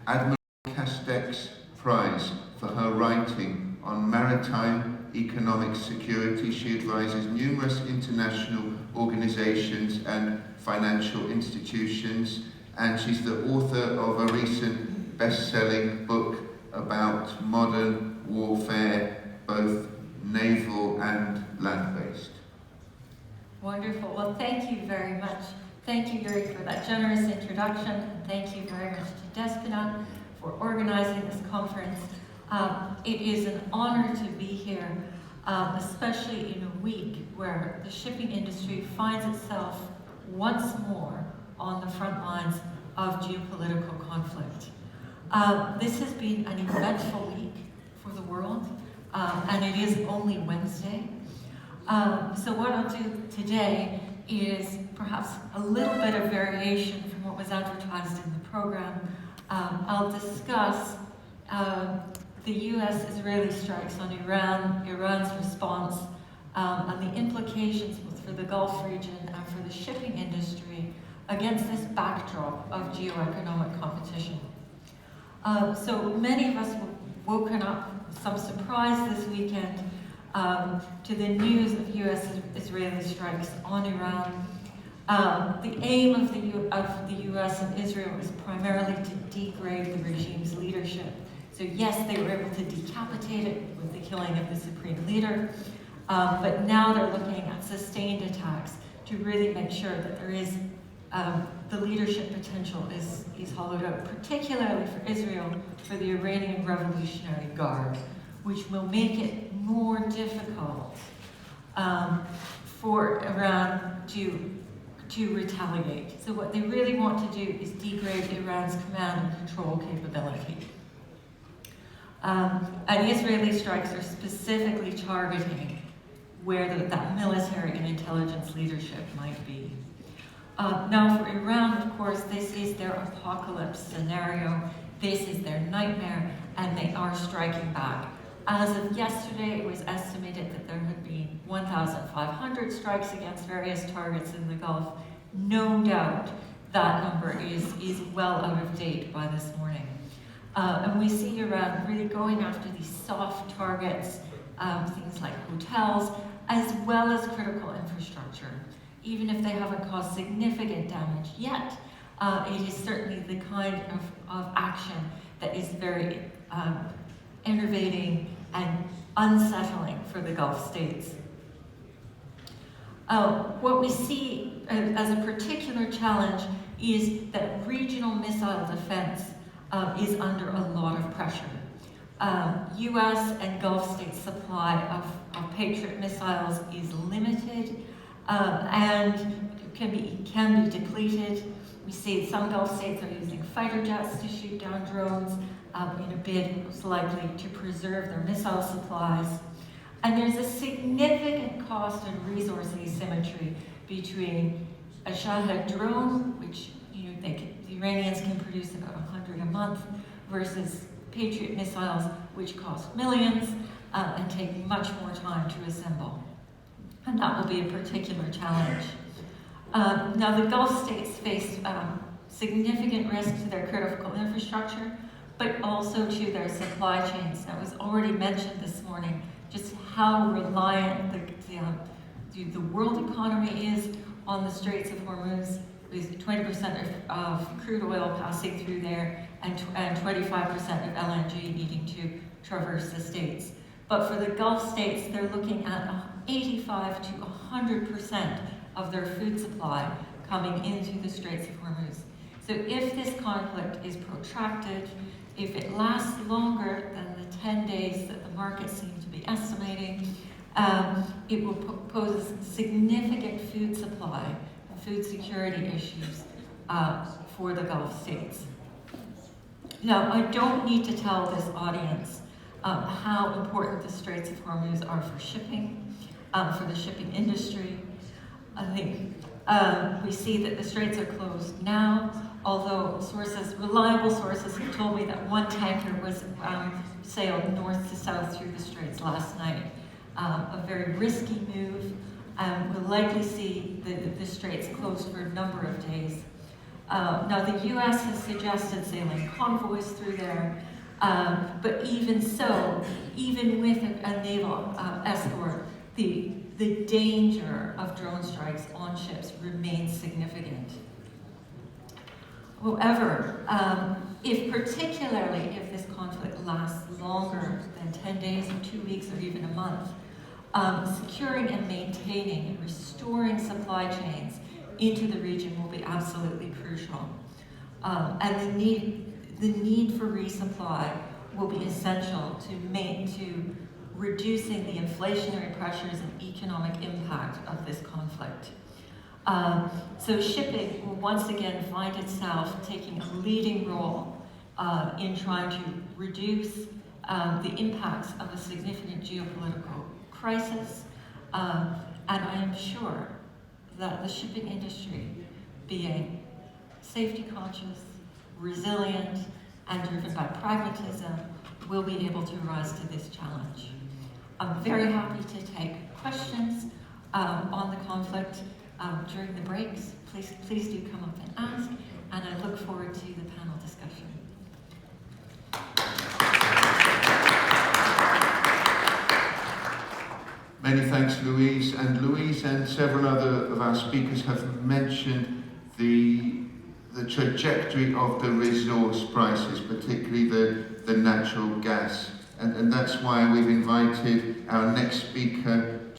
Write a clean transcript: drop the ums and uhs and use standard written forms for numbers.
Admiral Castek's Prize for her writing on maritime economic security. She advises numerous international organizations and financial institutions, and she's the author of a recent best-selling book about modern warfare, both naval and land-based. Wonderful. Well, thank you very much. Thank you, Yuri, for that generous introduction, and thank you very much to Despina for organizing this conference. It is an honor to be here, especially in a week where the shipping industry finds itself once more on the front lines of geopolitical conflict. This has been an eventful week for the world, and it is only Wednesday. So what I'll do today is perhaps a little bit of variation from what was advertised in the program. I'll discuss the US-Israeli strikes on Iran, Iran's response, and the implications both for the Gulf region and for the shipping industry against this backdrop of geoeconomic competition. So many of us were woken up with some surprise this weekend to the news of US-Israeli strikes on Iran. The aim of the US and Israel is primarily to degrade the regime's leadership. So yes, they were able to decapitate it with the killing of the supreme leader, but now they're looking at sustained attacks to really make sure that there is the leadership potential is hollowed out, particularly for Israel, for the Iranian Revolutionary Guard, which will make it more difficult for Iran to retaliate. So what they really want to do is degrade Iran's command and control capability. And Israeli strikes are specifically targeting where that military and intelligence leadership might be. Now for Iran, of course, this is their apocalypse scenario. This is their nightmare, and they are striking back. As of yesterday, it was estimated that there had been 1,500 strikes against various targets in the Gulf. No doubt that number is well out of date by this morning. And we see Iran really going after these soft targets, things like hotels, as well as critical infrastructure. Even if they haven't caused significant damage yet, it is certainly the kind of action that is very enervating and unsettling for the Gulf states. What we see as a particular challenge is that regional missile defense is under a lot of pressure. US and Gulf states' supply of Patriot missiles is limited and can be depleted. We see some Gulf states are using fighter jets to shoot down drones in a bid, most likely, to preserve their missile supplies. And there's a significant cost and resource asymmetry between a Shahed drone, which the Iranians can produce about 100 a month, versus Patriot missiles, which cost millions and take much more time to assemble. And that will be a particular challenge. Now, the Gulf states face significant risk to their critical infrastructure, but also to their supply chains. Now, it was already mentioned this morning just how reliant the world economy is on the Straits of Hormuz, with 20% of crude oil passing through there and 25% of LNG needing to traverse the states. But for the Gulf states, they're looking at 85 to 100% of their food supply coming into the Straits of Hormuz. So if this conflict is protracted, if it lasts longer than the 10 days that the markets seem to be estimating, it will pose significant food supply and food security issues for the Gulf states. Now, I don't need to tell this audience how important the Straits of Hormuz are for shipping, for the shipping industry. I think we see that the straits are closed now, although reliable sources have told me that one tanker was sailed north to south through the straits last night. A very risky move. We'll likely see the straits closed for a number of days. Now, the US has suggested sailing convoys through there, but even so, even with a naval escort, the danger of drone strikes on ships remains significant. However, particularly if this conflict lasts longer than 10 days or 2 weeks or even a month, securing and maintaining and restoring supply chains into the region will be absolutely crucial. And the need for resupply will be essential to reducing the inflationary pressures and economic impact of this conflict. So shipping will once again find itself taking a leading role in trying to reduce the impacts of a significant geopolitical crisis. And I am sure that the shipping industry, being safety conscious, resilient, and driven by pragmatism, will be able to rise to this challenge. I'm very happy to take questions on the conflict during the breaks. Please do come up and ask, and I look forward to the panel discussion. Many thanks, Louise. And Louise and several other of our speakers have mentioned the trajectory of the resource prices, particularly the natural gas. And that's why we've invited our next speaker,